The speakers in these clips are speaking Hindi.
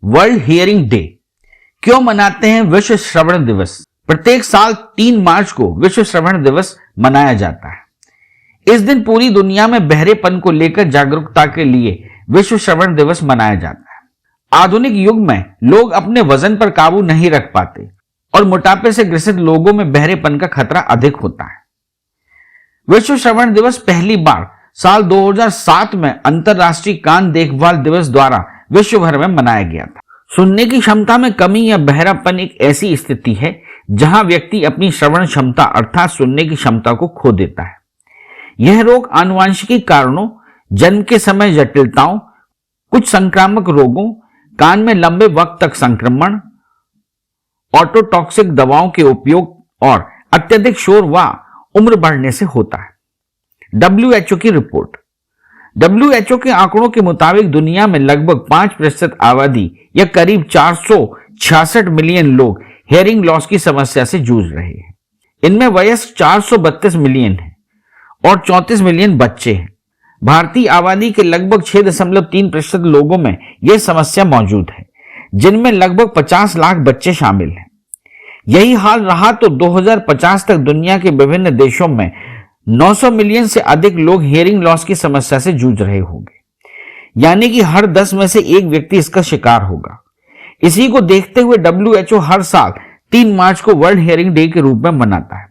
World hearing day. क्यों मनाते हैं विश्व श्रवण दिवस? प्रत्येक साल 3 मार्च को विश्व श्रवण दिवस मनाया जाता है। इस दिन पूरी दुनिया में बहरेपन को लेकर जागरूकता के लिए विश्व श्रवण दिवस मनाया जाता है। आधुनिक युग में लोग अपने वजन पर काबू नहीं रख पाते और मोटापे से ग्रसित लोगों में बहरेपन का खतरा अधिक होता है। विश्व श्रवण दिवस पहली बार साल 2007 में अंतरराष्ट्रीय कान देखभाल दिवस द्वारा विश्व भर में मनाया गया था। सुनने की क्षमता में कमी या बहरापन एक ऐसी स्थिति है जहां व्यक्ति अपनी श्रवण क्षमता अर्थात सुनने की क्षमता को खो देता है। यह रोग आनुवंशिकी कारणों, जन्म के समय जटिलताओं, कुछ संक्रामक रोगों, कान में लंबे वक्त तक संक्रमण, ऑटोटॉक्सिक दवाओं के उपयोग और अत्यधिक शोर व उम्र बढ़ने से होता है। WHO की रिपोर्ट। WHO के आंकड़ों के मुताबिक दुनिया में लगभग 5% आबादी या करीब 466 मिलियन लोग हेयरिंग लॉस की समस्या से जूझ रहे हैं। इनमें वयस्क 432 मिलियन है और 34 मिलियन बच्चे हैं। भारतीय आबादी के लगभग 6.3% लोगों में यह समस्या मौजूद है, जिनमें लगभग 50 लाख बच्चे शामिल हैं। यही हाल रहा तो 2050 तक दुनिया के विभिन्न देशों में 900 मिलियन से अधिक लोग हियरिंग लॉस की समस्या से जूझ रहे होंगे, यानी कि हर 10 में से एक व्यक्ति इसका शिकार होगा। इसी को देखते हुए WHO हर साल 3 मार्च को वर्ल्ड हियरिंग डे के रूप में मनाता है,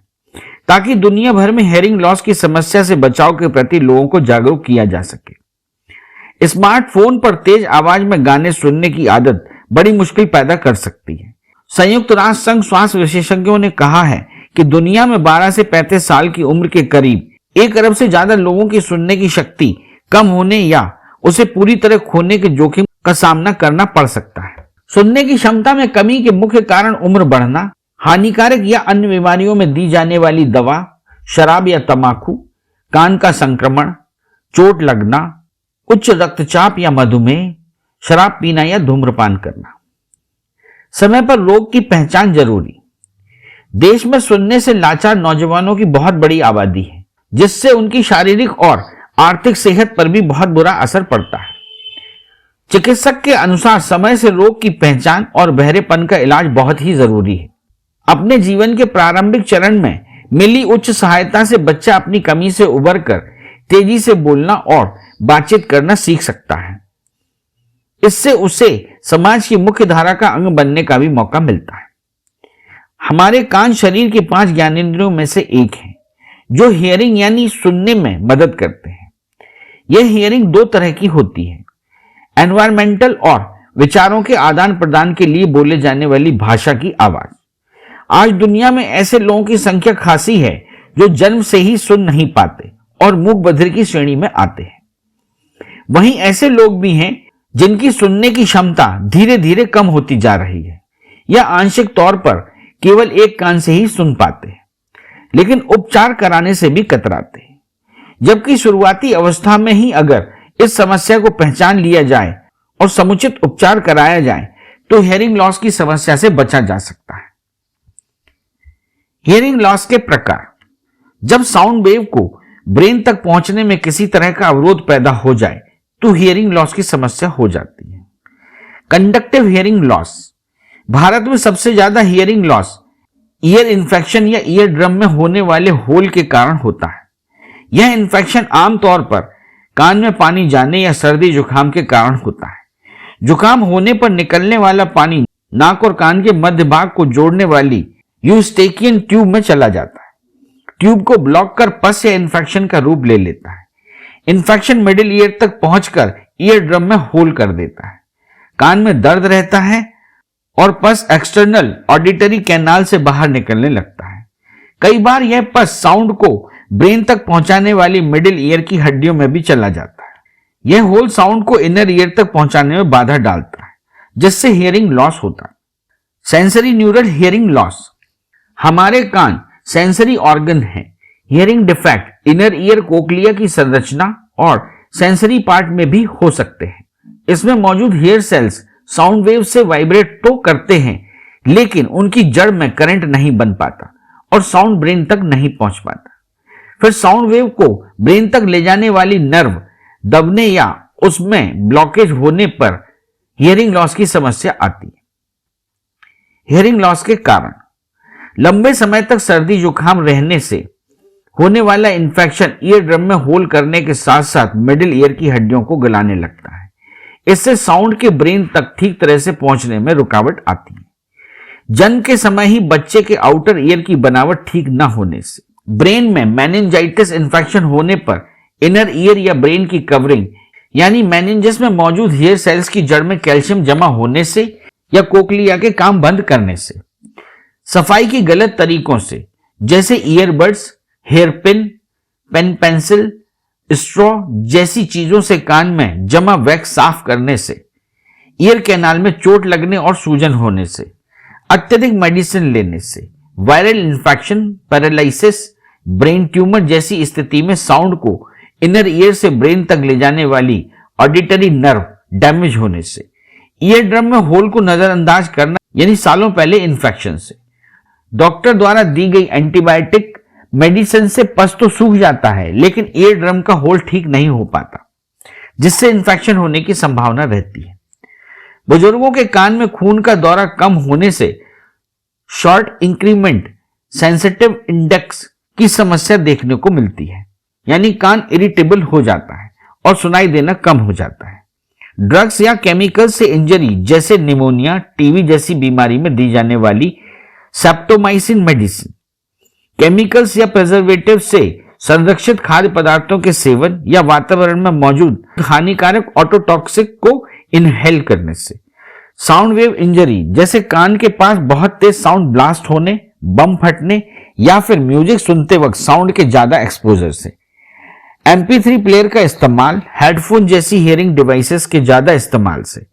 ताकि दुनिया भर में हियरिंग लॉस की समस्या से बचाव के प्रति लोगों को जागरूक किया जा सके। स्मार्टफोन पर तेज आवाज में गाने सुनने की आदत बड़ी मुश्किल पैदा कर सकती है। संयुक्त राष्ट्र संघ स्वास्थ्य विशेषज्ञों ने कहा है कि दुनिया में 12 से 35 साल की उम्र के करीब 1 अरब से ज्यादा लोगों की सुनने की शक्ति कम होने या उसे पूरी तरह खोने के जोखिम का सामना करना पड़ सकता है। सुनने की क्षमता में कमी के मुख्य कारण उम्र बढ़ना, हानिकारक या अन्य बीमारियों में दी जाने वाली दवा, शराब या तंबाकू, कान का संक्रमण, चोट लगना, उच्च रक्तचाप या मधुमेह, शराब पीना या धूम्रपान करना। समय पर रोग की पहचान जरूरी। देश में सुनने से लाचार नौजवानों की बहुत बड़ी आबादी है, जिससे उनकी शारीरिक और आर्थिक सेहत पर भी बहुत बुरा असर पड़ता है। चिकित्सक के अनुसार समय से रोग की पहचान और बहरेपन का इलाज बहुत ही जरूरी है। अपने जीवन के प्रारंभिक चरण में मिली उच्च सहायता से बच्चा अपनी कमी से उबरकर तेजी से बोलना और बातचीत करना सीख सकता है। इससे उसे समाज की मुख्य धारा का अंग बनने का भी मौका मिलता है। हमारे कान शरीर के 5 ज्ञानेंद्रियों में से एक है, जो हियरिंग यानी सुनने में मदद करते हैं। यह हियरिंग 2 तरह की होती है, एनवायरमेंटल और विचारों के आदान प्रदान के लिए बोले जाने वाली भाषा की आवाज। आज दुनिया में ऐसे लोगों की संख्या खासी है जो जन्म से ही सुन नहीं पाते और मूक बधिर की श्रेणी में आते हैं। वहीं ऐसे लोग भी हैं जिनकी सुनने की क्षमता धीरे धीरे कम होती जा रही है या आंशिक तौर पर केवल एक कान से ही सुन पाते हैं, लेकिन उपचार कराने से भी कतराते हैं। जबकि शुरुआती अवस्था में ही अगर इस समस्या को पहचान लिया जाए और समुचित उपचार कराया जाए तो हियरिंग लॉस की समस्या से बचा जा सकता है। हियरिंग लॉस के प्रकार। जब साउंड वेव को ब्रेन तक पहुंचने में किसी तरह का अवरोध पैदा हो जाए तो हियरिंग लॉस की समस्या हो जाती है। Conductive hearing loss. भारत में सबसे ज्यादा हियरिंग लॉस ईयर इन्फेक्शन या ईयर ड्रम में होने वाले होल के कारण होता है। यह इन्फेक्शन आमतौर पर कान में पानी जाने या सर्दी जुकाम के कारण होता है। जुकाम होने पर निकलने वाला पानी नाक और कान के मध्य भाग को जोड़ने वाली यूस्टेकियन ट्यूब में चला जाता है। ट्यूब को ब्लॉक कर पस या इन्फेक्शन का रूप ले लेता है। इन्फेक्शन मिडिल ईयर तक पहुंचकर ईयर ड्रम में होल कर देता है। कान में दर्द रहता है और पस एक्सटर्नल ऑडिटरी कैनाल से बाहर निकलने लगता है। कई बार यह पस साउंड को ब्रेन तक पहुंचाने वाली मिडिल ईयर की हड्डियों में भी चला जाता है। यह होल साउंड को इनर ईयर तक पहुंचाने में बाधा डालता है, जिससे हियरिंग लॉस होता है। Sensory neural hearing loss. हमारे कान सेंसरी ऑर्गन है। Hearing defect inner ear cochlea की संरचना और सेंसरी पार्ट में भी हो सकते हैं। इसमें मौजूद हेयर सेल्स साउंड वेव से वाइब्रेट तो करते हैं, लेकिन उनकी जड़ में करंट नहीं बन पाता और साउंड ब्रेन तक नहीं पहुंच पाता। फिर साउंड वेव को ब्रेन तक ले जाने वाली नर्व दबने या उसमें ब्लॉकेज होने पर हियरिंग लॉस की समस्या आती है। हियरिंग लॉस के कारण लंबे समय तक सर्दी जुकाम रहने से होने वाला इंफेक्शन ईयर ड्रम में होल करने के साथ साथ मिडिल ईयर की हड्डियों को गलाने लगता है। इससे साउंड के ब्रेन तक ठीक तरह से पहुंचने में रुकावट आती है। जन्म के समय ही बच्चे के आउटर ईयर की बनावट ठीक न होने से, ब्रेन में मेनिंजाइटिस इंफेक्शन होने पर इनर ईयर या ब्रेन की कवरिंग यानी मेनिंजस में मौजूद हेयर सेल्स की जड़ में कैल्शियम जमा होने से या कोक्लिया के काम बंद करने से, सफाई की गलत तरीकों से जैसे earbuds, hair pin, pen pencil, straw जैसी चीजों से कान में जमा वैक्स साफ करने से, ईयर कैनाल में चोट लगने और सूजन होने से, अत्यधिक मेडिसिन लेने से, viral infection, paralysis, brain tumour जैसी स्थिति में साउंड को इनर ईयर से ब्रेन तक ले जाने वाली ऑडिटरी नर्व डैमेज होने से, ईयर ड्रम में होल को नजरअंदाज करना यानी सालों पहले इंफेक्शन से, डॉक्टर द्वारा दी गई एंटीबायोटिक मेडिसिन से पस तो सूख जाता है लेकिन ईयर ड्रम का होल ठीक नहीं हो पाता, जिससे इंफेक्शन होने की संभावना रहती है। बुजुर्गों के कान में खून का दौरा कम होने से शॉर्ट इंक्रीमेंट सेंसिटिव इंडेक्स की समस्या देखने को मिलती है, यानी कान इरिटेबल हो जाता है और सुनाई देना कम हो जाता है। ड्रग्स या केमिकल से इंजरी जैसे निमोनिया, टीबी जैसी बीमारी में दी जाने वाली सेप्टोमाइसिन मेडिसिन, केमिकल्स या प्रिजर्वेटिव से संरक्षित खाद्य पदार्थों के सेवन या वातावरण में मौजूद हानिकारक ऑटोटॉक्सिक को इनहेल करने से, साउंड वेव इंजरी जैसे कान के पास बहुत तेज साउंड ब्लास्ट होने, बम फटने या फिर म्यूजिक सुनते वक्त साउंड के ज्यादा एक्सपोजर से, MP3 प्लेयर का इस्तेमाल, हेडफोन जैसी हियरिंग डिवाइसेस के ज्यादा इस्तेमाल से,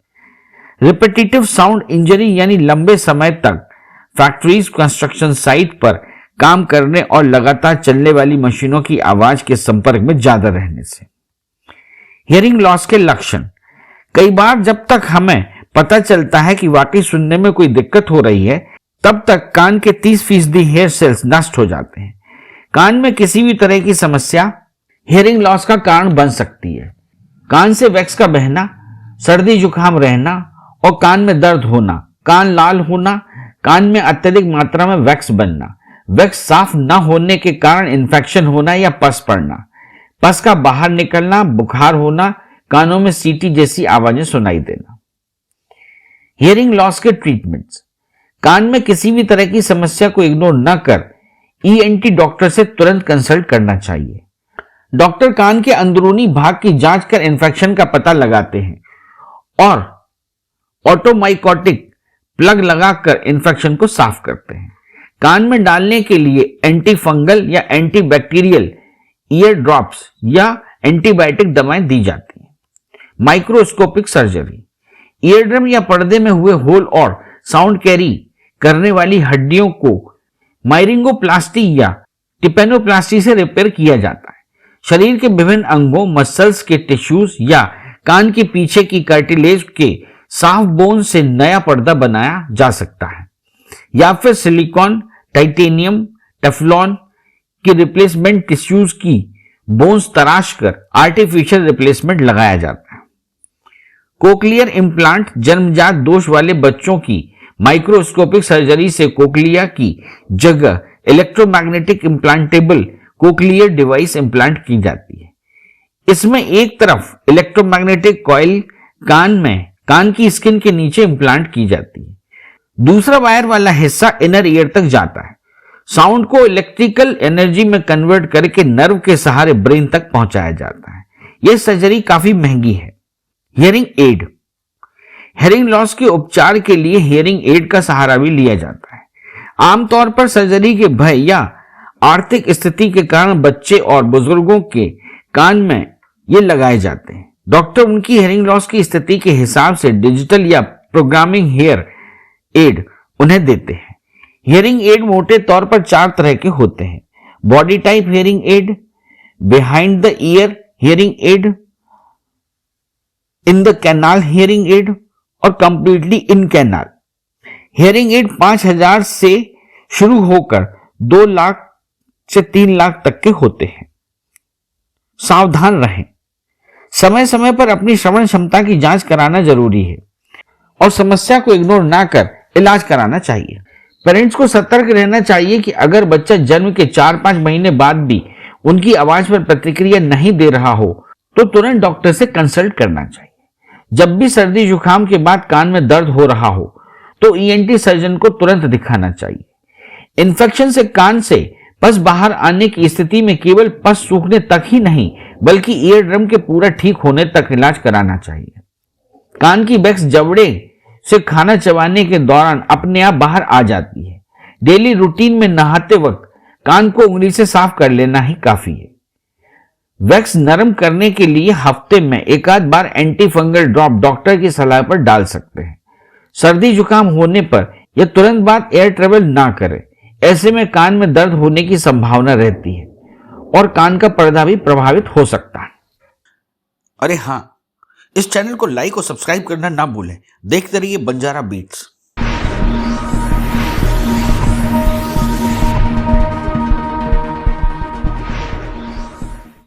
रिपीटेटिव साउंड इंजरी यानी लंबे समय तक फैक्ट्रीज, कंस्ट्रक्शन साइट पर काम करने और लगातार चलने वाली मशीनों की आवाज के संपर्क में ज्यादा रहने से। हियरिंग लॉस के लक्षण, कई बार जब तक हमें पता चलता है कि वाकई सुनने में कोई दिक्कत हो रही है तब तक कान के 30% हेयर सेल्स नष्ट हो जाते हैं। कान में किसी भी तरह की समस्या हियरिंग लॉस का कारण बन सकती है। कान से वैक्स का बहना, सर्दी जुकाम रहना और कान में दर्द होना, कान लाल होना, कान में अत्यधिक मात्रा में वैक्स बनना, वैक्स साफ न होने के कारण इंफेक्शन होना या पस पड़ना, पस का बाहर निकलना, बुखार होना, कानों में सीटी जैसी आवाजें सुनाई देना। हियरिंग लॉस के ट्रीटमेंट्स, कान में किसी भी तरह की समस्या को इग्नोर न कर ENT डॉक्टर से तुरंत कंसल्ट करना चाहिए। डॉक्टर कान के अंदरूनी भाग की जांच कर इंफेक्शन का पता लगाते हैं और ऑटोमाइकोटिक प्लग लगाकर इंफेक्शन को साफ करते हैं। कान में डालने के लिए एंटी फंगल या एंटी बैक्टीरियल ईयर ड्रॉप्स या एंटीबायोटिक दवाएं दी जाती हैं। माइक्रोस्कोपिक सर्जरी, ईयर ड्रम या पर्दे में हुए होल और साउंड कैरी करने वाली हड्डियों को मायरिंगोप्लास्टी या टिपेनोप्लास्टी से रिपेयर किया जाता है। शरीर के विभिन्न अंगों, मसल्स के टिश्यूज या कान के पीछे की कार्टिलेज के साफ बोन से नया पर्दा बनाया जा सकता है या फिर सिलिकॉन, टाइटेनियम, टेफ्लॉन की रिप्लेसमेंट टिश्यूज की बोन्स तराश कर आर्टिफिशियल रिप्लेसमेंट लगाया जाता है। कोक्लियर इम्प्लांट, जन्मजात दोष वाले बच्चों की माइक्रोस्कोपिक सर्जरी से कोक्लिया की जगह electromagnetic implantable cochlear device implant की जाती है। इसमें एक तरफ इलेक्ट्रोमैग्नेटिक कॉइल कान की स्किन के नीचे इम्प्लांट की जाती है, दूसरा वायर वाला हिस्सा इनर ईयर तक जाता है। साउंड को इलेक्ट्रिकल एनर्जी में कन्वर्ट करके नर्व के सहारे ब्रेन तक पहुंचाया जाता है। यह सर्जरी काफी महंगी है। हियरिंग एड, हियरिंग लॉस के उपचार के लिए हियरिंग एड का सहारा भी लिया जाता है। आमतौर पर सर्जरी के भय या आर्थिक स्थिति के कारण बच्चे और बुजुर्गों के कान में ये लगाए जाते हैं। डॉक्टर उनकी हियरिंग लॉस की स्थिति के हिसाब से डिजिटल या प्रोग्रामिंग हियर एड उन्हें देते हैं। हियरिंग एड मोटे तौर पर 4 तरह के होते हैं: body type hearing aid, behind the ear hearing aid, in the canal hearing aid और completely in canal. Hearing aid 5,000 से शुरू होकर 2 लाख से 3 लाख तक के होते हैं। सावधान रहें, समय समय पर अपनी श्रवण क्षमता की जांच कराना जरूरी है। और समस्या को इग्नोर ना कर इलाज कराना चाहिए। पेरेंट्स को सतर्क रहना चाहिए कि अगर बच्चा जन्म के 4-5 महीने बाद भी उनकी आवाज पर प्रतिक्रिया नहीं दे रहा हो तो तुरंत डॉक्टर से कंसल्ट करना चाहिए। जब भी सर्दी जुकाम के बाद कान में दर्द हो रहा हो तो ईएनटी सर्जन को तुरंत दिखाना चाहिए। इन्फेक्शन से कान से पस बाहर आने की स्थिति में केवल पस सूखने तक ही नहीं बल्कि ईयर ड्रम के पूरा ठीक होने तक इलाज कराना चाहिए। कान की वैक्स जबड़े से खाना चबाने के दौरान अपने आप बाहर आ जाती है। डेली रूटीन में नहाते वक्त कान को उंगली से साफ कर लेना ही काफी है। वैक्स नरम करने के लिए हफ्ते में एक आध बार एंटी फंगल ड्रॉप डॉक्टर की सलाह पर डाल सकते हैं। सर्दी जुकाम होने पर यह तुरंत बाद एयर ट्रेवल ना करें। ऐसे में कान में दर्द होने की संभावना रहती है और कान का पर्दा भी प्रभावित हो सकता है। अरे हाँ, इस चैनल को लाइक और सब्सक्राइब करना ना भूलें। देखते रहिए बंजारा बीट्स।